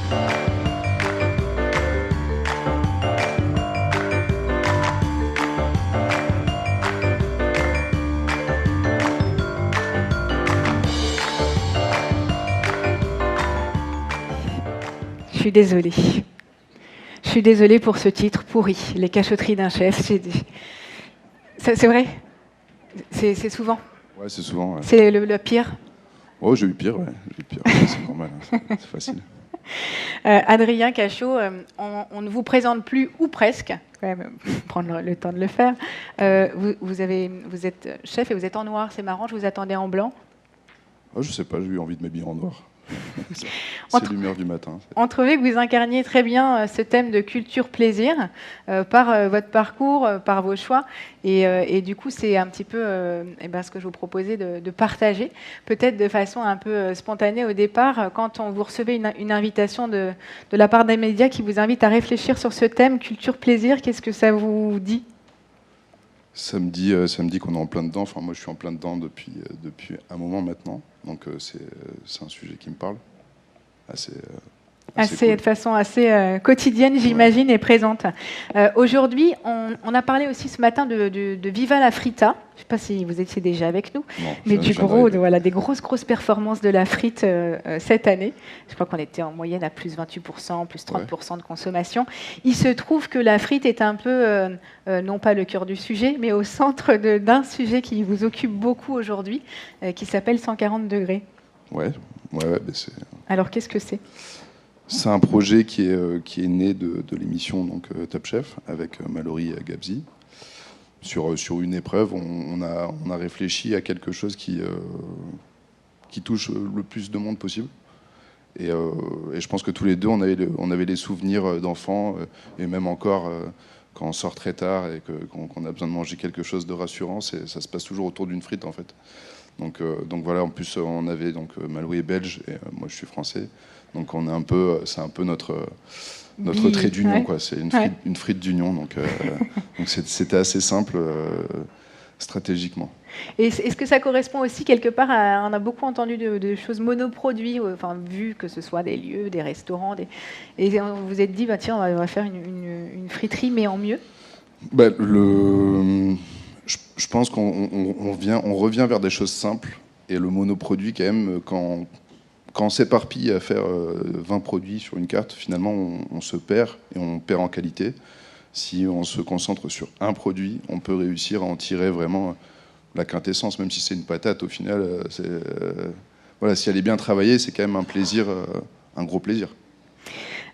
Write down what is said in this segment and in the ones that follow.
Je suis désolée. Je suis désolée pour ce titre pourri, Les cachotteries d'un chef. C'est vrai? C'est souvent? Ouais, c'est souvent. Ouais. C'est le pire? Oh, j'ai eu pire, ouais. J'ai eu pire. Ouais, c'est normal, hein. C'est facile. Adrien Cachot, on ne vous présente plus, ou presque, quand même, prendre le temps de le faire. Vous êtes chef et vous êtes en noir, c'est marrant, je vous attendais en blanc. Oh, je sais pas, j'ai eu envie de m'habiller en noir. C'est l'humeur du matin. On trouvait que vous incarniez très bien ce thème de culture-plaisir par votre parcours, par vos choix. Et du coup, c'est un petit peu ce que je vous proposais de partager, peut-être de façon un peu spontanée au départ, quand on vous recevait une invitation de la part des médias qui vous invite à réfléchir sur ce thème culture-plaisir. Qu'est-ce que ça vous dit ? Ça me dit qu'on est en plein dedans. Enfin, moi, je suis en plein dedans depuis un moment maintenant. Donc, c'est un sujet qui me parle. Assez cool. De façon assez quotidienne, j'imagine, ouais. Et présente. Aujourd'hui, on a parlé aussi ce matin de Viva la Frita. Je ne sais pas si vous étiez déjà avec nous, non, mais des grosses performances de la frite cette année. Je crois qu'on était en moyenne à plus 28%, plus 30% de consommation. Il se trouve que la frite est un peu, non pas le cœur du sujet, mais au centre d'un sujet qui vous occupe beaucoup aujourd'hui, qui s'appelle 140 degrés. Ouais, c'est... Alors, qu'est-ce que c'est ? C'est un projet qui est né de l'émission Top Chef avec Mallory Gabzi. Sur une épreuve, on a réfléchi à quelque chose qui touche le plus de monde possible. Et je pense que tous les deux, on avait des souvenirs d'enfants, et même encore quand on sort très tard et qu'on a besoin de manger quelque chose de rassurant, ça se passe toujours autour d'une frite en fait. Donc voilà, en plus on avait Mallory est belge et moi je suis français, donc c'est un peu notre trait d'union, quoi. C'est une frite d'union, donc c'était assez simple stratégiquement. Et est-ce que ça correspond aussi quelque part à, on a beaucoup entendu de choses monoproduits, vu que ce soit des lieux, des restaurants, et vous vous êtes dit tiens, on va faire une friterie mais en mieux. Je pense qu'on revient vers des choses simples, et le monoproduit quand même, quand on s'éparpille à faire 20 produits sur une carte, finalement on se perd, et on perd en qualité. Si on se concentre sur un produit, on peut réussir à en tirer vraiment la quintessence, même si c'est une patate, au final, si elle est bien travaillée, c'est quand même un plaisir, un gros plaisir.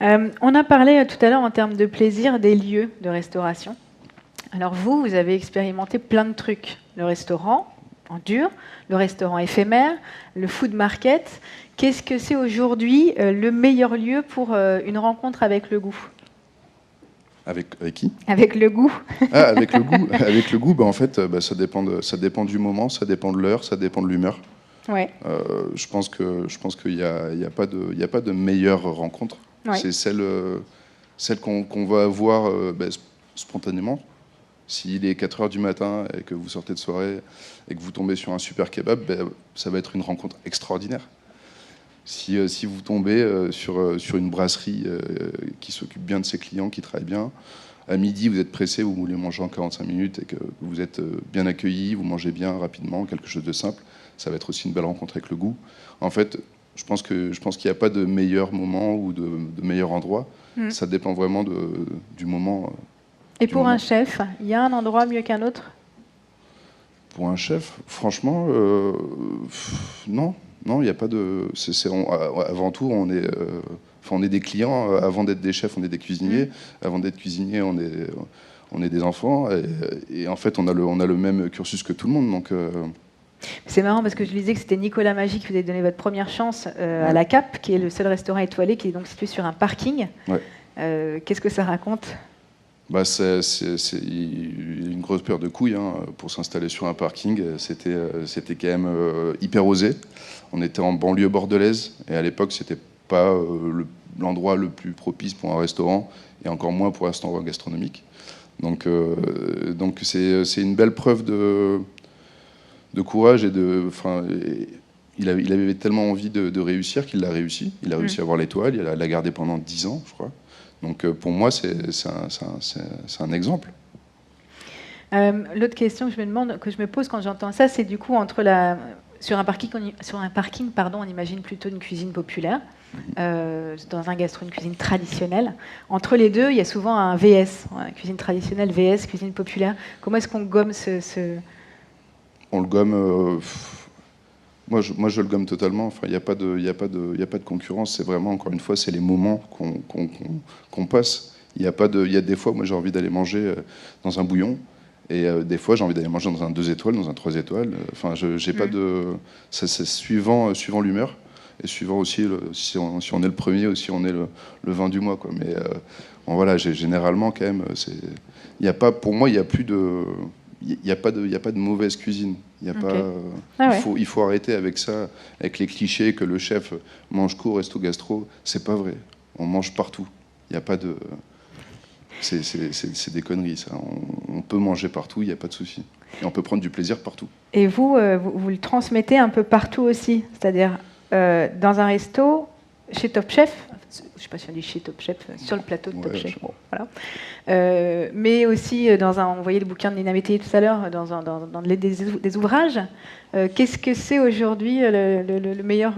On a parlé tout à l'heure en termes de plaisir des lieux de restauration. Alors vous avez expérimenté plein de trucs. Le restaurant en dur, le restaurant éphémère, le food market. Qu'est-ce que c'est aujourd'hui le meilleur lieu pour une rencontre avec le goût ? Avec qui ? Avec le goût. Ah, avec le goût. Avec le goût, en fait, ça dépend du moment, ça dépend de l'heure, ça dépend de l'humeur. Ouais. Je pense qu'il n'y a pas de meilleure rencontre. Ouais. C'est celle qu'on va avoir spontanément. S'il est 4h du matin et que vous sortez de soirée et que vous tombez sur un super kebab, ça va être une rencontre extraordinaire. Si vous tombez sur une brasserie qui s'occupe bien de ses clients, qui travaille bien, à midi vous êtes pressé, vous voulez manger en 45 minutes et que vous êtes bien accueilli, vous mangez bien rapidement, quelque chose de simple, ça va être aussi une belle rencontre avec le goût. En fait, je pense qu'il n'y a pas de meilleur moment ou de meilleur endroit. Ça dépend vraiment du moment. Et pour un chef, il y a un endroit mieux qu'un autre ? Pour un chef, franchement, non, il n'y a pas de. Avant tout, on est des clients. Avant d'être des chefs, on est des cuisiniers. Avant d'être cuisiniers, on est des enfants. Et en fait, on a le même cursus que tout le monde. Donc. C'est marrant parce que je disais que c'était Nicolas Magie qui vous a donné votre premiune chance à la Cap, qui est le seul restaurant étoilé qui est donc situé sur un parking. Ouais. Qu'est-ce que ça raconte ? C'est une grosse paire de couilles pour s'installer sur un parking. C'était quand même hyper osé. On était en banlieue bordelaise et à l'époque, c'était pas l'endroit le plus propice pour un restaurant et encore moins pour un restaurant gastronomique. Donc c'est une belle preuve de courage et il avait tellement envie de réussir qu'il l'a réussi. Il a réussi à avoir l'étoile, il l'a gardé pendant 10 ans, je crois. Donc pour moi, c'est un exemple. L'autre question que je me pose quand j'entends ça, c'est du coup sur un parking, on imagine plutôt une cuisine populaire, dans un gastro, une cuisine traditionnelle. Entre les deux, il y a souvent un VS, cuisine traditionnelle, VS, cuisine populaire. Comment est-ce qu'on gomme On le gomme. Moi, je le gomme totalement. Enfin, il n'y a pas de concurrence. C'est vraiment, encore une fois, c'est les moments qu'on passe. Il y a des fois, moi, j'ai envie d'aller manger dans un bouillon. Et des fois, j'ai envie d'aller manger dans un 2 étoiles, dans un 3 étoiles. Enfin, j'ai pas de. C'est suivant l'humeur et suivant aussi si on est le premier ou si on est le 20 du mois, quoi. Mais bon, voilà, généralement quand même, il y a pas. Pour moi, il y a plus de. Il n'y a pas de mauvaise cuisine. Il y a pas. Il faut arrêter avec ça, avec les clichés que le chef mange court, resto gastro. C'est pas vrai. On mange partout. Il n'y a pas de. C'est des conneries, ça. On peut manger partout, il n'y a pas de souci. Et on peut prendre du plaisir partout. Et vous le transmettez un peu partout aussi. C'est-à-dire, dans un resto, chez Top Chef, je ne sais pas si on dit chez Top Chef, sur le plateau de Top Chef. Bon, voilà. Mais aussi, on voyait le bouquin de Nina Métayer tout à l'heure, dans des ouvrages. Qu'est-ce que c'est aujourd'hui le meilleur,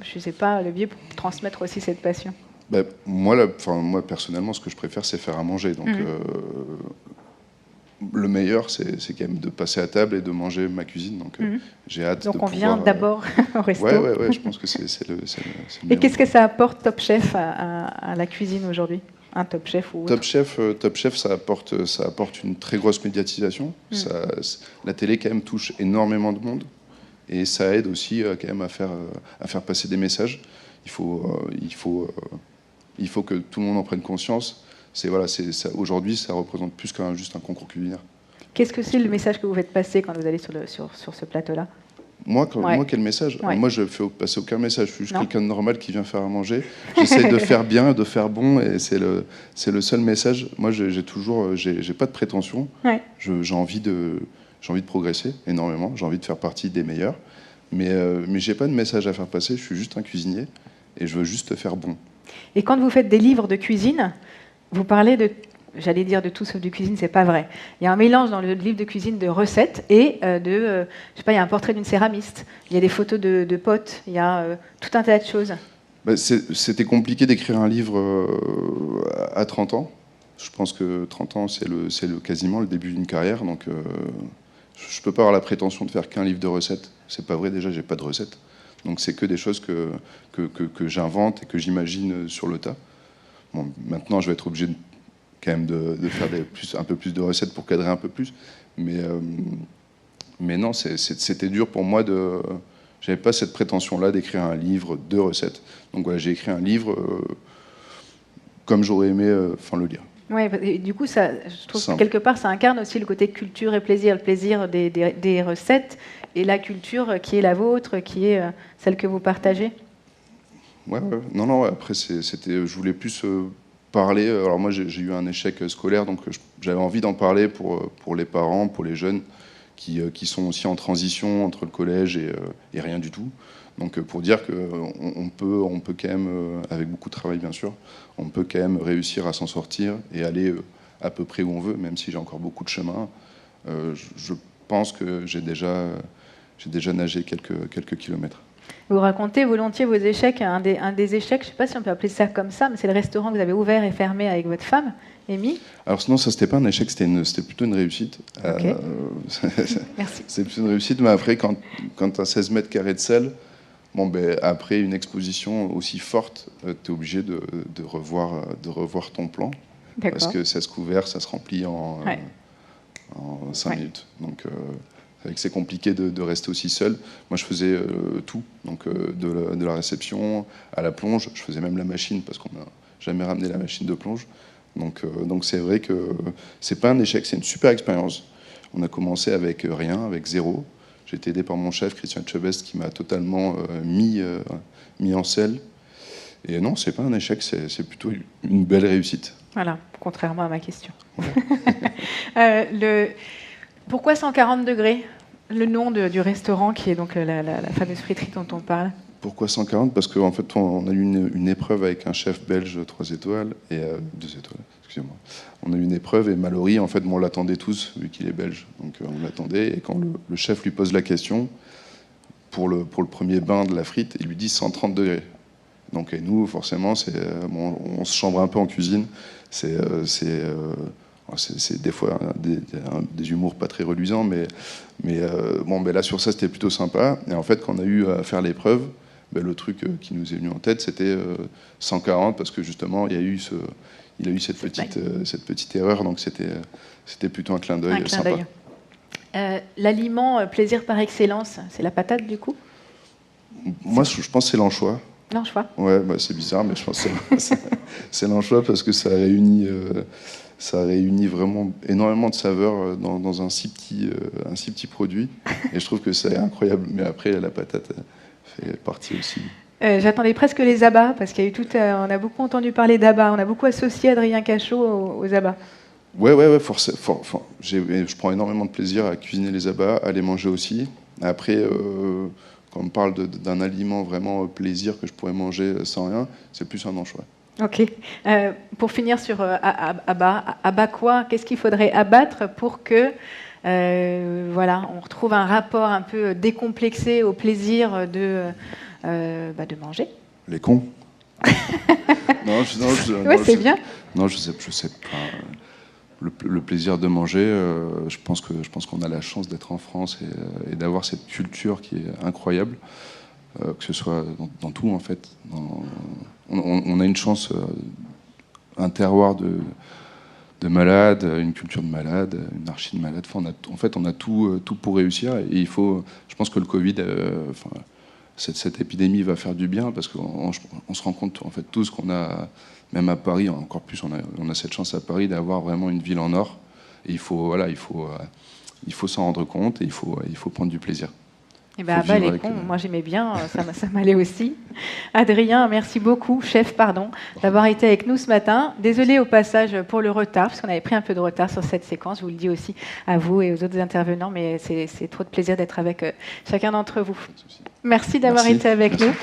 je sais pas, le biais pour transmettre aussi cette passion? Moi, personnellement, ce que je préfère, c'est faire à manger. Donc, le meilleur, c'est quand même de passer à table et de manger ma cuisine. Donc, j'ai hâte de pouvoir... Donc, on vient d'abord au resto. Ouais, je pense que c'est le Et qu'est-ce que ça apporte, Top Chef, à la cuisine aujourd'hui? Un Top Chef ou autre? Top Chef, ça apporte une très grosse médiatisation. La télé, quand même, touche énormément de monde. Et ça aide aussi, quand même, à faire passer des messages. Il faut que tout le monde en prenne conscience. Aujourd'hui, ça représente plus qu'un juste un concours culinaire. Qu'est-ce que c'est le message que vous faites passer quand vous allez sur ce plateau-là? Moi, quel message? Moi, je ne fais passer aucun message. Je suis juste quelqu'un de normal qui vient faire à manger. J'essaie de faire bien, de faire bon, et c'est le seul message. Moi, j'ai pas de prétention. J'ai envie de progresser énormément. J'ai envie de faire partie des meilleurs. Mais j'ai pas de message à faire passer. Je suis juste un cuisinier et je veux juste faire bon. Et quand vous faites des livres de cuisine, vous parlez j'allais dire de tout sauf de cuisine, c'est pas vrai. Il y a un mélange dans le livre de cuisine de recettes et je sais pas, il y a un portrait d'une céramiste, il y a des photos de potes, il y a tout un tas de choses. C'était compliqué d'écrire un livre à 30 ans. Je pense que 30 ans, c'est quasiment le début d'une carrière. Donc, je peux pas avoir la prétention de faire qu'un livre de recettes. C'est pas vrai, déjà, j'ai pas de recettes. Donc, c'est que des choses que j'invente et que j'imagine sur le tas. Bon, maintenant, je vais être obligé quand même de faire un peu plus de recettes pour cadrer un peu plus. Mais non, c'était dur pour moi j'avais pas cette prétention-là d'écrire un livre de recettes. Donc voilà, j'ai écrit un livre comme j'aurais aimé le lire. Ouais, et du coup, je trouve que quelque part, ça incarne aussi le côté culture et plaisir, le plaisir des recettes et la culture qui est la vôtre, qui est celle que vous partagez. Ouais. Non. Après, je voulais plus parler. Alors moi, j'ai eu un échec scolaire, donc j'avais envie d'en parler pour les parents, pour les jeunes qui sont aussi en transition entre le collège et rien du tout. Donc pour dire qu'on peut quand même, avec beaucoup de travail bien sûr, on peut quand même réussir à s'en sortir et aller à peu près où on veut, même si j'ai encore beaucoup de chemin. Je pense que j'ai déjà nagé quelques kilomètres. Vous racontez volontiers vos échecs. Un des échecs, je ne sais pas si on peut appeler ça comme ça, mais c'est le restaurant que vous avez ouvert et fermé avec votre femme, Amy. Alors sinon, ça, c'était pas un échec, c'était plutôt une réussite. Okay. Merci. C'est plutôt une réussite, mais après, quand tu as 16 mètres carrés de sel, après une exposition aussi forte, tu es obligé de revoir ton plan. Parce que 16 couverts, ça se remplit en 5 minutes. Donc, c'est compliqué de rester aussi seul. Moi, je faisais tout, donc de la réception à la plonge. Je faisais même la machine, parce qu'on n'a jamais ramené la machine de plonge. Donc c'est vrai que c'est pas un échec, c'est une super expérience. On a commencé avec rien, avec zéro. J'ai été aidé par mon chef, Christian Chebest, qui m'a totalement mis en selle. Et non, c'est pas un échec, c'est plutôt une belle réussite. Voilà, contrairement à ma question. Voilà. Pourquoi 140 degrés? Le nom du restaurant qui est donc la fameuse friterie dont on parle. Pourquoi 140? Parce qu'en fait, on a eu une épreuve avec un chef belge 3 étoiles et 2 étoiles. Excusez-moi. On a eu une épreuve et Mallory, en fait, on l'attendait tous vu qu'il est belge. Donc on l'attendait et quand le chef lui pose la question pour le premier bain de la frite, il lui dit 130 degrés. Donc et nous, forcément, on se chambre un peu en cuisine. C'est des fois des humours pas très reluisants, mais là sur ça c'était plutôt sympa. Et en fait, quand on a eu à faire l'épreuve, le truc qui nous est venu en tête, c'était 140 parce que justement il a eu cette petite erreur, donc c'était plutôt un clin d'œil sympa. L'aliment plaisir par excellence, c'est la patate du coup? Moi, je pense que c'est l'anchois. L'anchois. Ouais, c'est bizarre, mais je pense que c'est l'anchois parce que ça réunit vraiment énormément de saveurs dans un si petit produit. Et je trouve que c'est incroyable. Mais après, la patate fait partie aussi. J'attendais presque les abats, parce qu'il y a eu on a beaucoup entendu parler d'abats. On a beaucoup associé Adrien Cachot aux abats. Ouais, je prends énormément de plaisir à cuisiner les abats, à les manger aussi. Après, quand on parle d'un aliment vraiment plaisir que je pourrais manger sans rien, c'est plus un anchois. Ok. Pour finir sur abat quoi? Qu'est-ce qu'il faudrait abattre pour que on retrouve un rapport un peu décomplexé au plaisir de manger? Les cons. C'est bien. Non, je sais pas. Le plaisir de manger, je pense qu'on a la chance d'être en France et d'avoir cette culture qui est incroyable, que ce soit dans tout en fait. On a une chance, un terroir de malades, une culture de malades, une archi de malades. On a tout pour réussir. Et je pense que le Covid, cette épidémie va faire du bien parce qu'on se rend compte en fait tous qu'on a, même à Paris, encore plus, on a cette chance à Paris d'avoir vraiment une ville en or. Et il faut s'en rendre compte et il faut prendre du plaisir. Et les cons, moi j'aimais bien, ça m'allait aussi. Adrien, merci beaucoup, chef, d'avoir été avec nous ce matin. Désolé au passage pour le retard, parce qu'on avait pris un peu de retard sur cette séquence. Je vous le dis aussi à vous et aux autres intervenants, mais c'est trop de plaisir d'être avec chacun d'entre vous. Merci d'avoir été avec nous.